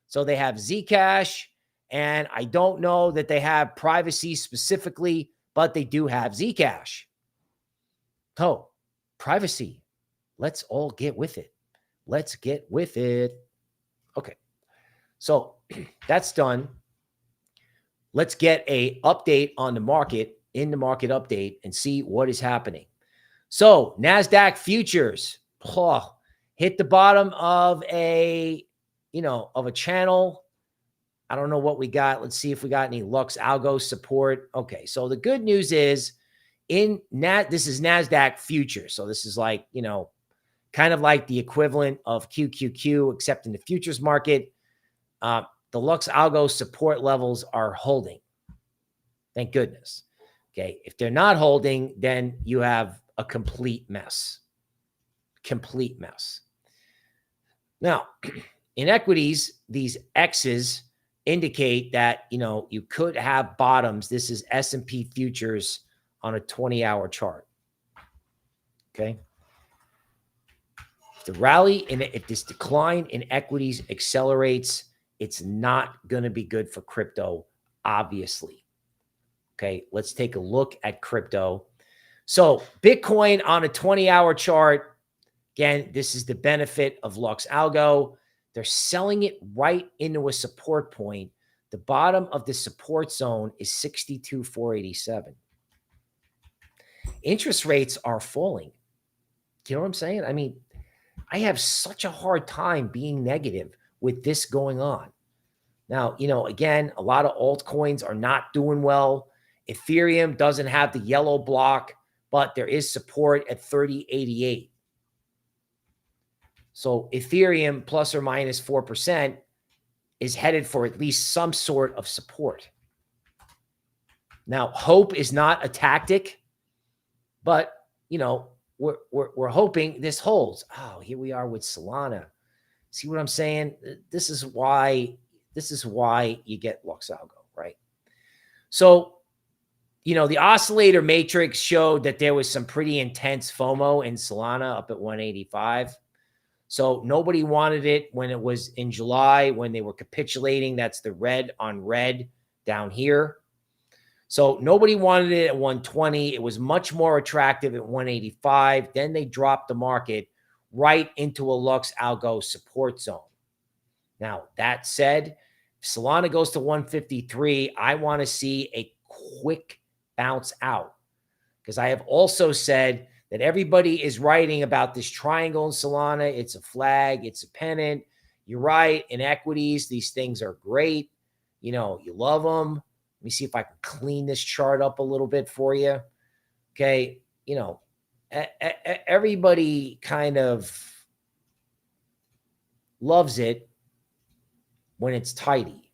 So they have Zcash, and I don't know that they have privacy specifically, but they do have Zcash. So, privacy. Let's all get with it. Let's get with it. Okay. So that's done. Let's get an update on the market, in the market update, and see what is happening. So Nasdaq Futures hit the bottom of a, you know, of a channel. I don't know what we got. Let's see if we got any LuxAlgo support. Okay. So the good news is this is Nasdaq Futures. So this is like, you know, kind of like the equivalent of QQQ, except in the futures market. The LuxAlgo support levels are holding. Thank goodness. Okay. If they're not holding, then you have a complete mess. Complete mess. Now, in equities, these X's indicate that, you know, you could have bottoms. This is S&P futures on a 20-hour chart. Okay. If the rally and if this decline in equities accelerates, it's not going to be good for crypto, obviously. Okay. Let's take a look at crypto. So Bitcoin on a 20-hour chart. Again, this is the benefit of LuxAlgo. They're selling it right into a support point. The bottom of the support zone is 62,487. Interest rates are falling. Do you know what I'm saying? I mean, I have such a hard time being negative with this going on. Now, you know, again, a lot of altcoins are not doing well. Ethereum doesn't have the yellow block, but there is support at 3088. So Ethereum plus or minus 4% is headed for at least some sort of support. Now, hope is not a tactic, but, you know, we're hoping this holds. Oh, here we are with Solana. See what I'm saying? This is why you get LuxAlgo, right? So the oscillator matrix showed that there was some pretty intense FOMO in Solana up at 185. So nobody wanted it when it was in July, when they were capitulating. That's the red on red down here. So nobody wanted it at 120. It was much more attractive at 185. Then they dropped the market right into a LuxAlgo support zone. Now, that said, if Solana goes to 153, I want to see a quick bounce out, because I have also said that everybody is writing about this triangle in Solana. It's a flag. It's a pennant. You're right. In equities, these things are great. You love them. Let me see if I can clean this chart up a little bit for you. Okay. Everybody kind of loves it when it's tidy.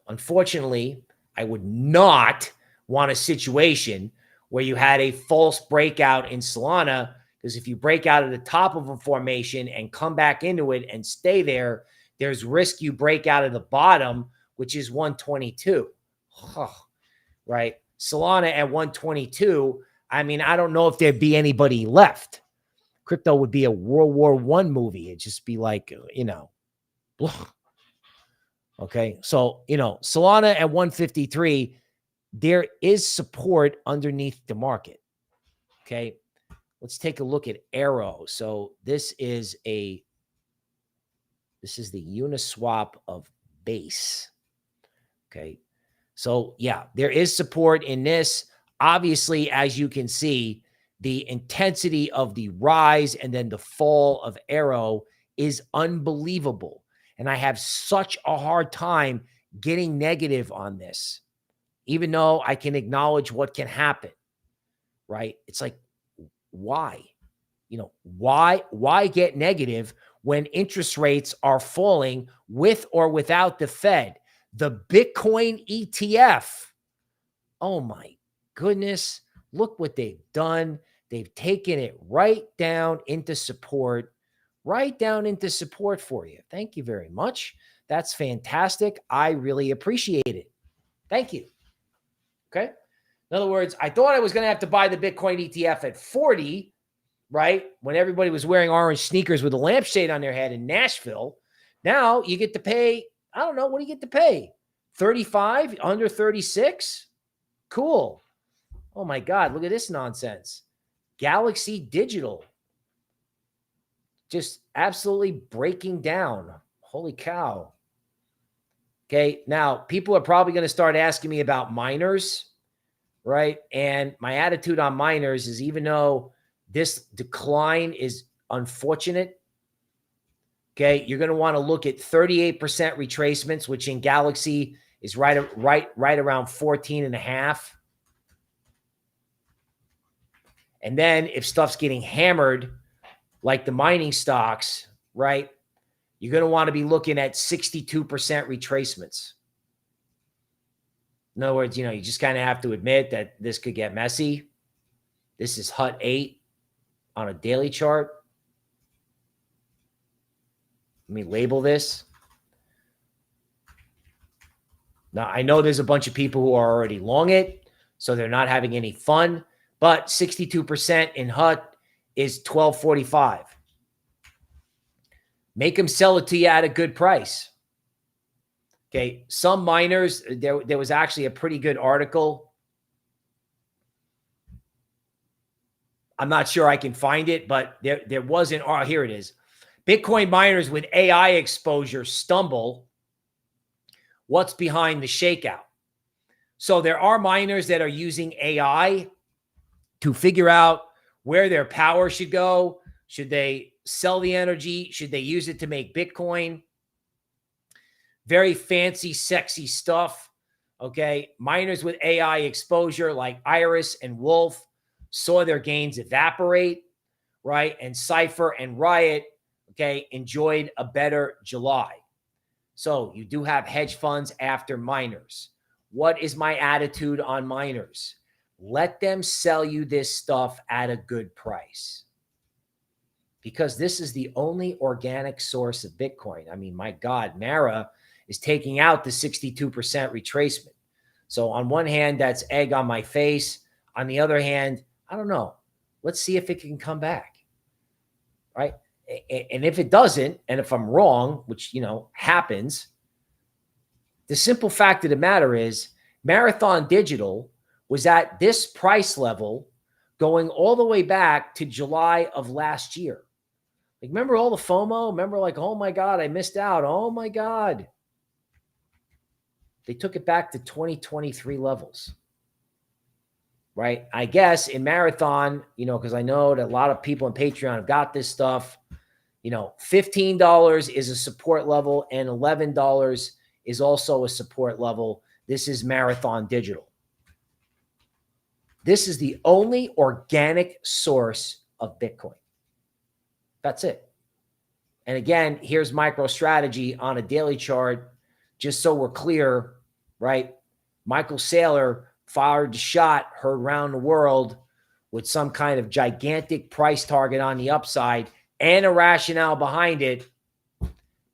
Unfortunately, I would not want a situation where you had a false breakout in Solana, because if you break out at the top of a formation and come back into it and stay there, there's risk you break out of the bottom, which is 122. Right? Solana at 122, I mean, I don't know if there'd be anybody left. Crypto would be a World War I movie. It'd just be like, okay. So, Solana at 153, there is support underneath the market. Okay. Let's take a look at AERO. So this is the Uniswap of base. Okay. So yeah, there is support in this. Obviously, as you can see, the intensity of the rise and then the fall of AERO is unbelievable. And I have such a hard time getting negative on this, even though I can acknowledge what can happen, right? It's like, why? Why get negative when interest rates are falling with or without the Fed? The Bitcoin ETF, oh my goodness, look what they've done. They've taken it right down into support for you. Thank you very much. That's fantastic. I really appreciate it. Thank you. Okay. In other words, I thought I was going to have to buy the Bitcoin ETF at 40, right? When everybody was wearing orange sneakers with a lampshade on their head in Nashville. Now you get to pay, I don't know, what do you get to pay? 35, under 36? Cool. Oh my God, look at this nonsense. Galaxy Digital. Just absolutely breaking down. Holy cow. Okay, now people are probably going to start asking me about miners, right? And my attitude on miners is, even though this decline is unfortunate, okay, you're going to want to look at 38% retracements, which in Galaxy is right around 14.5. And then if stuff's getting hammered, like the mining stocks, right, you're going to want to be looking at 62% retracements. In other words, you just kind of have to admit that this could get messy. This is HUT 8 on a daily chart. Let me label this. Now, I know there's a bunch of people who are already long it, so they're not having any fun, but 62% in HUT is 1245. Make them sell it to you at a good price. Okay, some miners, there was actually a pretty good article. I'm not sure I can find it, but there wasn't. Oh, here it is. Bitcoin miners with AI exposure stumble. What's behind the shakeout? So there are miners that are using AI to figure out where their power should go. Should they sell the energy? Should they use it to make Bitcoin? Very fancy, sexy stuff. Okay. Miners with AI exposure like Iris and Wolf saw their gains evaporate, right? And Cypher and Riot, okay, enjoyed a better July. So you do have hedge funds after miners. What is my attitude on miners? Let them sell you this stuff at a good price, because this is the only organic source of Bitcoin. I mean, my God, NARA is taking out the 62% retracement. So on one hand, that's egg on my face. On the other hand, I don't know. Let's see if it can come back, right? And if it doesn't, and if I'm wrong, which, happens, the simple fact of the matter is Marathon Digital was at this price level going all the way back to July of last year. Like, remember all the FOMO? Remember, like, oh my God, I missed out. Oh my God. They took it back to 2023 levels, right? I guess in Marathon, because I know that a lot of people on Patreon have got this stuff, $15 is a support level and $11 is also a support level. This is Marathon Digital. This is the only organic source of Bitcoin. That's it. And again, here's MicroStrategy on a daily chart, just so we're clear, right? Michael Saylor fired the shot, heard around the world with some kind of gigantic price target on the upside and a rationale behind it.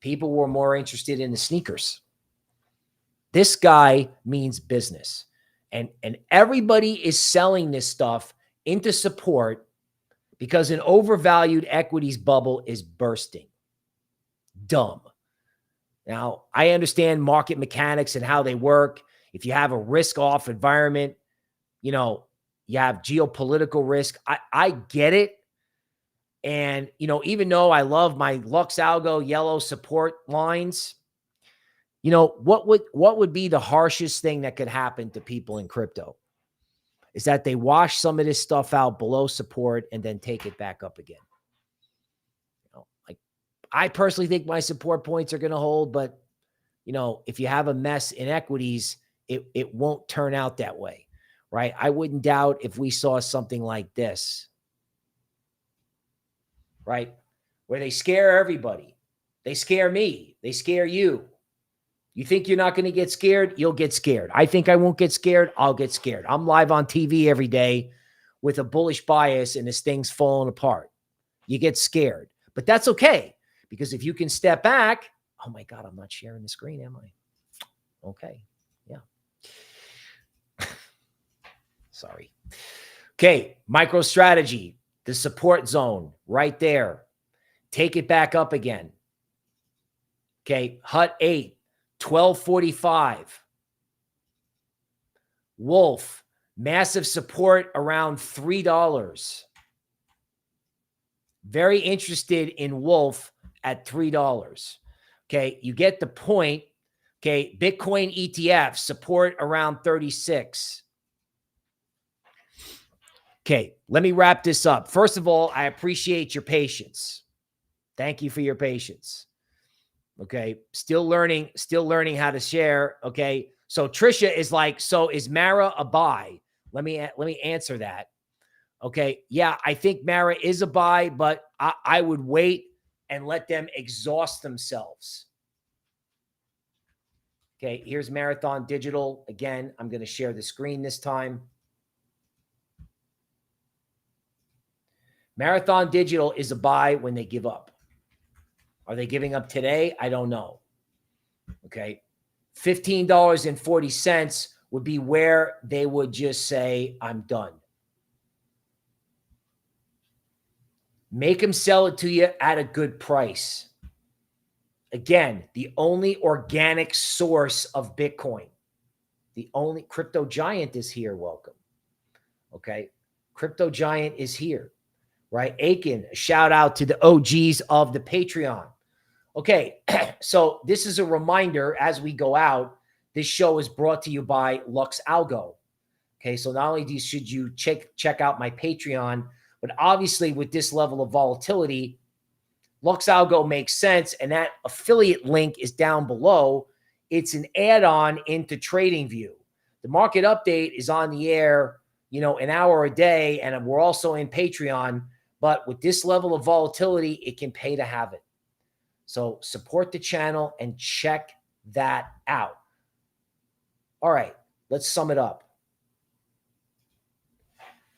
People were more interested in the sneakers. This guy means business. And everybody is selling this stuff into support because an overvalued equities bubble is bursting. Dumb. Now, I understand market mechanics and how they work. If you have a risk-off environment, you have geopolitical risk. I get it. And, even though I love my LuxAlgo yellow support lines, what would be the harshest thing that could happen to people in crypto is that they wash some of this stuff out below support and then take it back up again. Like, I personally think my support points are going to hold, but if you have a mess in equities, it won't turn out that way, right? I wouldn't doubt if we saw something like this, right? Where they scare everybody. They scare me. They scare you. You think you're not going to get scared? You'll get scared. I think I won't get scared. I'll get scared. I'm live on TV every day with a bullish bias and this thing's falling apart. You get scared, but that's okay. Because if you can step back, oh my God, I'm not sharing the screen, am I? Okay. Yeah. Sorry. Okay. MicroStrategy, the support zone right there. Take it back up again. Okay. HUT 8. 1245. Wolf, massive support around $3. Very interested in Wolf at $3. Okay, you get the point. Okay, Bitcoin ETF support around 36. Okay, let me wrap this up. First of all, I appreciate your patience. Thank you for your patience. Okay. Still learning how to share. Okay. So Trisha is like, so is Mara a buy? Let me answer that. Okay. Yeah. I think Mara is a buy, but I would wait and let them exhaust themselves. Okay. Here's Marathon Digital. Again, I'm going to share the screen this time. Marathon Digital is a buy when they give up. Are they giving up today? I don't know. Okay. $15.40 would be where they would just say, I'm done. Make them sell it to you at a good price. Again, the only organic source of Bitcoin. The only crypto giant is here. Welcome. Okay. Crypto giant is here, right? Aiken, a shout out to the OGs of the Patreon. Okay, so this is a reminder as we go out. This show is brought to you by LuxAlgo. Okay, so not only should you check out my Patreon, but obviously with this level of volatility, LuxAlgo makes sense, and that affiliate link is down below. It's an add-on into TradingView. The market update is on the air, an hour a day, and we're also in Patreon. But with this level of volatility, it can pay to have it. So support the channel and check that out. All right, let's sum it up.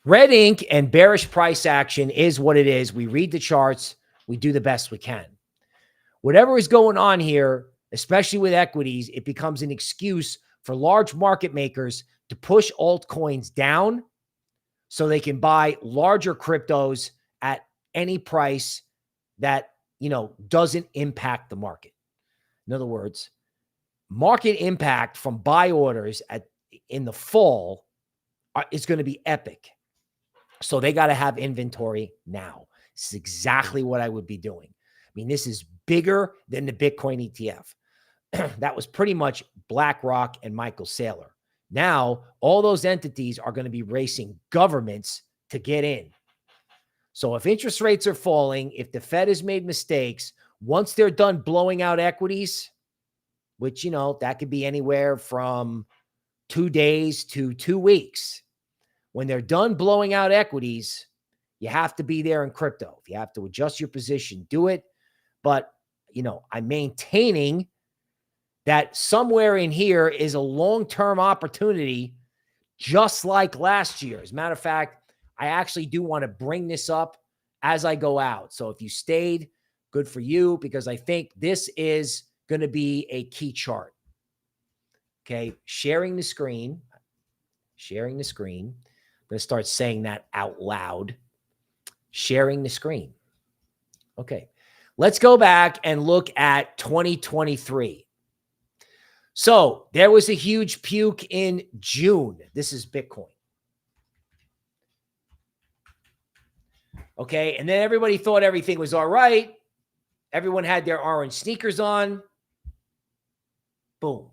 Red ink and bearish price action is what it is. We read the charts. We do the best we can. Whatever is going on here, especially with equities, it becomes an excuse for large market makers to push altcoins down so they can buy larger cryptos at any price that, doesn't impact the market. In other words, market impact from buy orders in the fall is going to be epic. So they got to have inventory now. This is exactly what I would be doing. I mean, this is bigger than the Bitcoin ETF. That was pretty much BlackRock and Michael Saylor. Now, all those entities are going to be racing governments to get in. So if interest rates are falling, if the Fed has made mistakes, once they're done blowing out equities, which, that could be anywhere from 2 days to 2 weeks. When they're done blowing out equities, you have to be there in crypto. If you have to adjust your position, do it. But, I'm maintaining that somewhere in here is a long-term opportunity, just like last year. As a matter of fact, I actually do want to bring this up as I go out. So if you stayed, good for you, because I think this is going to be a key chart. Okay, sharing the screen. I'm going to start saying that out loud. Sharing the screen. Okay, let's go back and look at 2023. So there was a huge puke in June. This is Bitcoin. Okay, and then everybody thought everything was all right. Everyone had their orange sneakers on. Boom.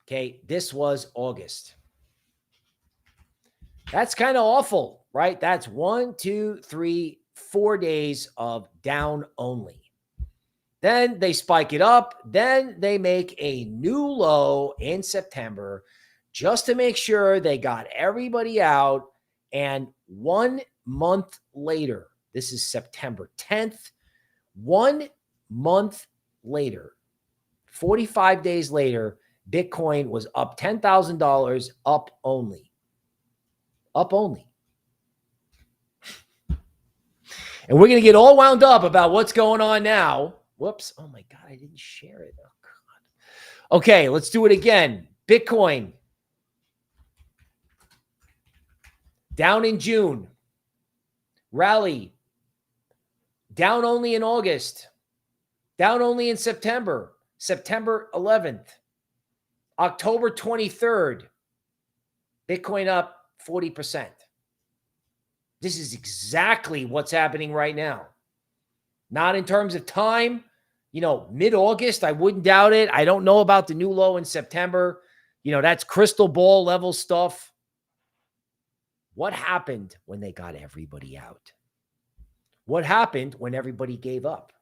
Okay, this was August. That's kind of awful, right? That's 1, 2, 3, 4 days of down only. Then they spike it up. Then they make a new low in September just to make sure they got everybody out. And 1 month later, this is September 10th, 1 month later, 45 days later, Bitcoin was up $10,000, up only. Up only. And we're going to get all wound up about what's going on now. Whoops. Oh my God, I didn't share it. Oh God. Okay, let's do it again. Bitcoin down in June. Rally. Down only in August. Down only in September. September 11th. October 23rd. Bitcoin up 40%. This is exactly what's happening right now. Not in terms of time. Mid-August, I wouldn't doubt it. I don't know about the new low in September. That's crystal ball level stuff. What happened when they got everybody out? What happened when everybody gave up?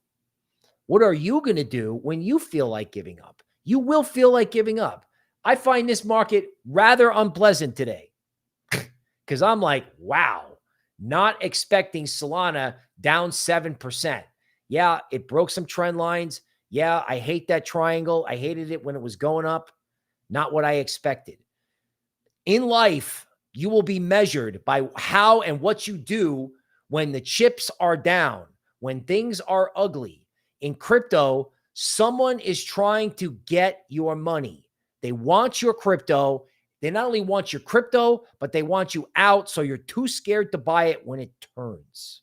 What are you going to do when you feel like giving up? You will feel like giving up. I find this market rather unpleasant today because I'm like, wow, not expecting Solana down 7%. Yeah, it broke some trend lines. Yeah, I hate that triangle. I hated it when it was going up. Not what I expected. In life, you will be measured by how and what you do when the chips are down, when things are ugly. In crypto, someone is trying to get your money. They want your crypto. They not only want your crypto, but they want you out so you're too scared to buy it when it turns.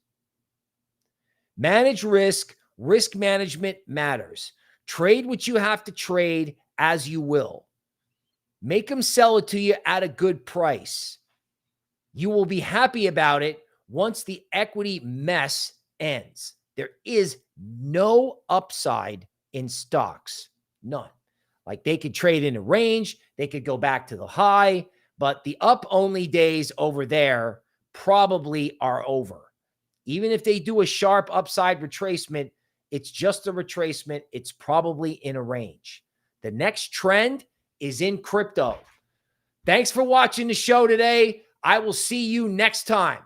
Manage risk. Risk management matters. Trade what you have to trade as you will. Make them sell it to you at a good price. You will be happy about it once the equity mess ends. There is no upside in stocks. None. Like they could trade in a range. They could go back to the high, but the up only days over there probably are over. Even if they do a sharp upside retracement, it's just a retracement. It's probably in a range. The next trend is in crypto. Thanks for watching the show today. I will see you next time.